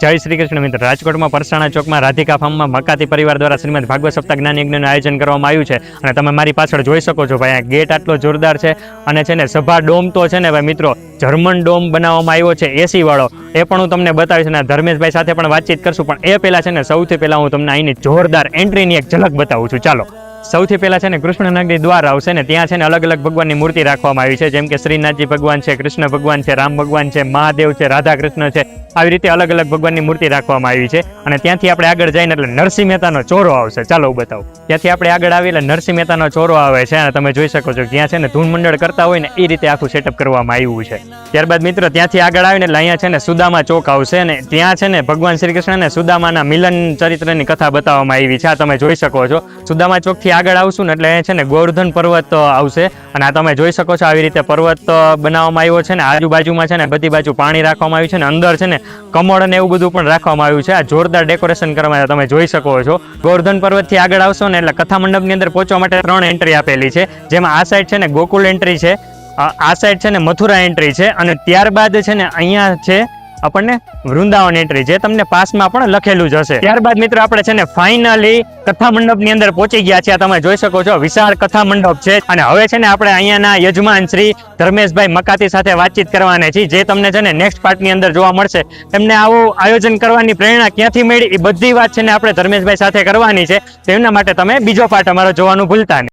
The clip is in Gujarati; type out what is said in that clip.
જય શ્રી કૃષ્ણ મિત્રો, રાજકોટમાં પરસાણા ચોકમાં રાધિકા ફાર્મમાં મકાતી પરિવાર દ્વારા શ્રીમદ ભાગવત સપ્તાહ જ્ઞાન યજ્ઞનું આયોજન કરવામાં આવ્યું છે અને તમે મારી પાછળ જોઈ શકો છો ભાઈ, આ ગેટ આટલો જોરદાર છે અને છે ને સભા ડોમ તો છે ને ભાઈ મિત્રો, જર્મન ડોમ બનાવવામાં આવ્યો છે એસી વાળો. એ પણ હું તમને બતાવીશ અને ધર્મેશભાઈ સાથે પણ વાતચીત કરશું. પણ એ પહેલા છે ને સૌથી પહેલા હું તમને અહીંની જોરદાર એન્ટ્રીની એક ઝલક બતાવું છું. ચાલો, સૌથી પહેલા છે ને કૃષ્ણનગરી દ્વાર આવશે ને ત્યાં છે ને અલગ અલગ ભગવાનની મૂર્તિ રાખવામાં આવી છે, જેમ કે શ્રીનાથજી ભગવાન છે, કૃષ્ણ ભગવાન છે, રામ ભગવાન છે, મહાદેવ છે, રાધા કૃષ્ણ છે. આવી રીતે અલગ અલગ ભગવાનની મૂર્તિ રાખવામાં આવી છે અને ત્યાંથી આપણે આગળ જઈને એટલે નરસિંહ મહેતાનો ચોરો આવશે. ચાલો હું બતાવું. ત્યાંથી આપણે આગળ આવી એટલે નરસિંહ મહેતાનો ચોરો આવે છે અને તમે જોઈ શકો છો ત્યાં છે ને ધૂન મંડળ કરતા હોય ને એ રીતે આખું સેટઅપ કરવામાં આવ્યું છે. ત્યારબાદ મિત્રો ત્યાંથી આગળ આવીને એટલે અહીંયા છે ને સુદામા ચોક આવશે અને ત્યાં છે ને ભગવાન શ્રી કૃષ્ણ ને સુદામાના મિલન ચરિત્રની કથા બતાવવામાં આવી છે. આ તમે જોઈ શકો છો. સુદામા ચોકથી આગળ આવશું ને એટલે છે ને ગોવર્ધન પર્વત આવશે અને આ તમે જોઈ શકો છો આવી રીતે પર્વત બનાવવામાં આવ્યો છે ને આજુબાજુમાં છે ને બધી બાજુ પાણી રાખવામાં આવ્યું છે ને અંદર છે ને કમળ અને એવું બધું પણ રાખવામાં આવ્યું છે. આ જોરદાર ડેકોરેશન કરવામાં તમે જોઈ શકો છો. ગોવર્ધન પર્વતથી આગળ આવશો ને એટલે કથા મંડપની અંદર પહોંચવા માટે 3 એન્ટ્રી આપેલી છે, જેમાં આ સાઈડ છે ને ગોકુલ એન્ટ્રી છે, આ સાઈડ છે ને મથુરા એન્ટ્રી છે અને ત્યારબાદ છે ને અહીંયા છે આપણને વૃંદાવન એન્ટ્રી, જે તમને પાસમાં પણ લખેલું જ હશે. ત્યારબાદ મિત્રો આપણે છે ને ફાઇનલી કથા મંડપની અંદર પહોંચી ગયા છે. તમે જોઈ શકો છો વિશાળ કથા મંડપ છે અને હવે છે ને આપણે અહીંયાના યજમાન શ્રી ધર્મેશભાઈ મકાતી સાથે વાતચીત કરવાના છીએ, જે તમને છે ને નેક્સ્ટ પાર્ટની અંદર જોવા મળશે. તેમને આવું આયોજન કરવાની પ્રેરણા ક્યાંથી મળી એ બધી વાત છે ને આપણે ધર્મેશભાઈ સાથે કરવાની છે. તેમના માટે તમે બીજો પાર્ટ અમારો જોવાનું ભૂલતા નહીં.